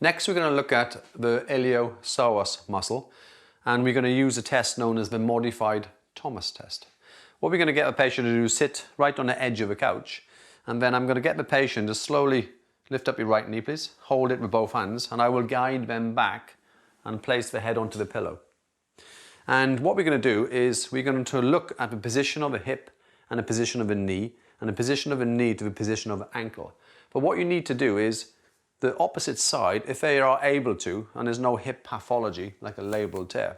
Next, we're going to look at the iliopsoas muscle, and we're going to use a test known as the modified Thomas test. What we're going to get the patient to do is sit right on the edge of a couch, and then I'm going to get the patient to slowly lift up your right knee, please. Hold it with both hands, and I will guide them back and place the head onto the pillow. And what we're going to do is we're going to look at the position of a hip and the position of a knee, and the position of a knee to the position of an ankle. But what you need to do is the opposite side, if they are able to, and there's no hip pathology like a labral tear,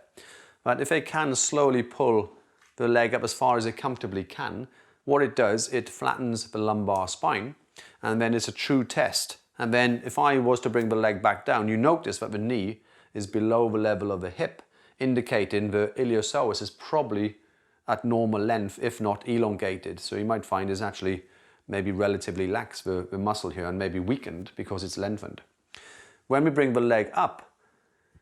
but if they can slowly pull the leg up as far as they comfortably can, what it does, it flattens the lumbar spine, and then it's a true test. And then if I was to bring the leg back down, you notice that the knee is below the level of the hip, indicating the iliopsoas is probably at normal length, if not elongated. So you might find it's actually maybe relatively lax, the muscle here, and maybe weakened because it's lengthened. When we bring the leg up,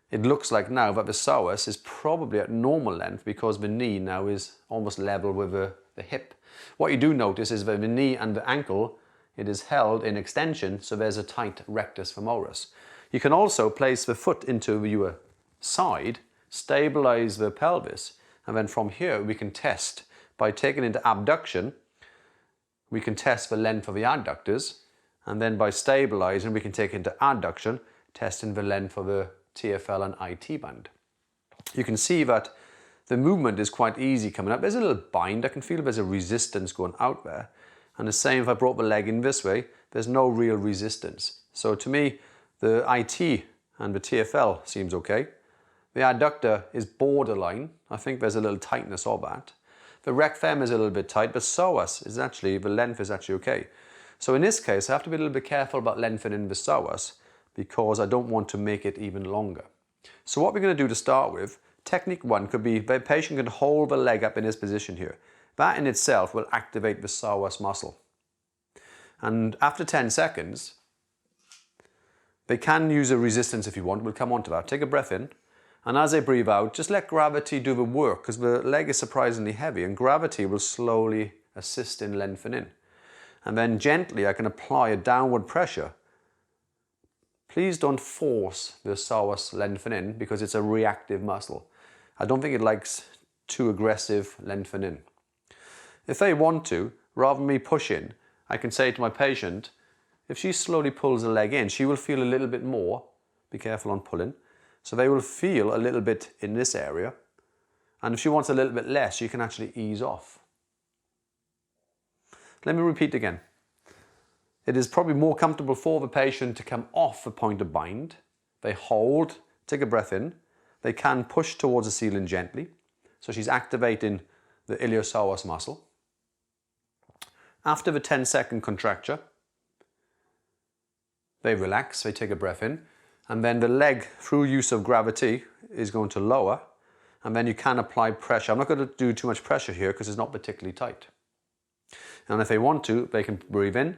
it looks like now that the psoas is probably at normal length because the knee now is almost level with the hip. What you do notice is that the knee and the ankle, it is held in extension, so there's a tight rectus femoris. You can also place the foot into your side, stabilize the pelvis, and then from here we can test by taking into abduction. We can test the length of the adductors, and then by stabilizing we can take into adduction, testing the length of the TFL and IT band. You can see that the movement is quite easy coming up. There's a little bind. I can feel there's a resistance going out there. And the same if I brought the leg in this way, there's no real resistance. So to me, the IT and the TFL seems okay. The adductor is borderline. I think there's a little tightness of that. The rec fem is a little bit tight, but psoas is actually, the length is actually okay. So in this case, I have to be a little bit careful about lengthening the psoas because I don't want to make it even longer. So what we're going to do to start with, technique one could be the patient can hold the leg up in this position here. That in itself will activate the psoas muscle. And after 10 seconds, they can use a resistance if you want. We'll come on to that. Take a breath in. And as they breathe out, just let gravity do the work because the leg is surprisingly heavy and gravity will slowly assist in lengthening. And then gently I can apply a downward pressure. Please don't force the psoas lengthening because it's a reactive muscle. I don't think it likes too aggressive lengthening. If they want to, rather than me pushing, I can say to my patient, if she slowly pulls the leg in, she will feel a little bit more. Be careful on pulling. So they will feel a little bit in this area. And if she wants a little bit less, she can actually ease off. Let me repeat again. It is probably more comfortable for the patient to come off the point of bind. They hold, take a breath in. They can push towards the ceiling gently. So she's activating the iliopsoas muscle. After the 10-second contracture, they relax, they take a breath in. And then the leg, through use of gravity, is going to lower. And then you can apply pressure. I'm not going to do too much pressure here because it's not particularly tight. And if they want to, they can breathe in.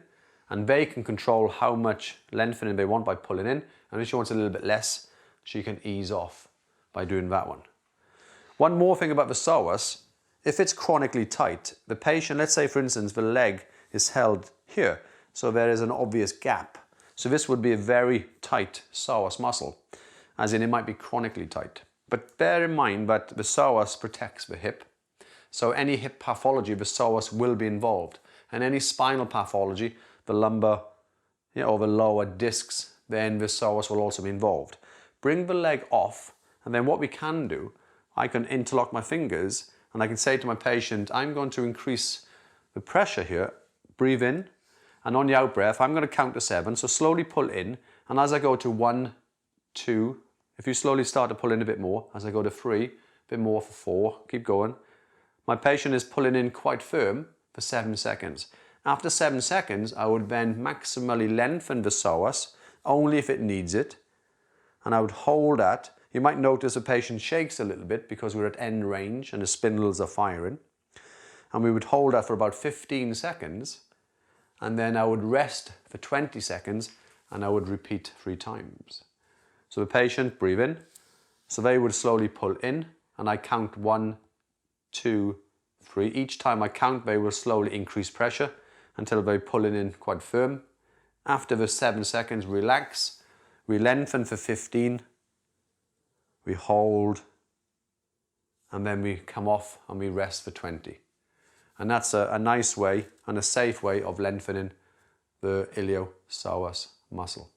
And they can control how much lengthening they want by pulling in. And if she wants a little bit less, she can ease off by doing that one. One more thing about the psoas. If it's chronically tight, the patient, let's say for instance, the leg is held here. So there is an obvious gap. So this would be a very tight psoas muscle, as in it might be chronically tight. But bear in mind that the psoas protects the hip. So any hip pathology, the psoas will be involved. And any spinal pathology, the lumbar or the lower discs, then the psoas will also be involved. Bring the leg off, and then what we can do, I can interlock my fingers and I can say to my patient, I'm going to increase the pressure here, breathe in, and on the out breath, I'm going to count to 7. So slowly pull in. And as I go to 1, 2, if you slowly start to pull in a bit more, as I go to 3, a bit more for 4, keep going. My patient is pulling in quite firm for 7 seconds. After 7 seconds, I would then maximally lengthen the psoas, only if it needs it. And I would hold that. You might notice the patient shakes a little bit because we're at end range and the spindles are firing. And we would hold that for about 15 seconds. And then I would rest for 20 seconds and I would repeat 3 times. So the patient, breathe in. So they would slowly pull in and I count 1, 2, 3. Each time I count, they will slowly increase pressure until they're pulling in quite firm. After the 7 seconds, relax. We lengthen for 15, we hold, and then we come off and we rest for 20. And that's a nice way and a safe way of lengthening the iliopsoas muscle.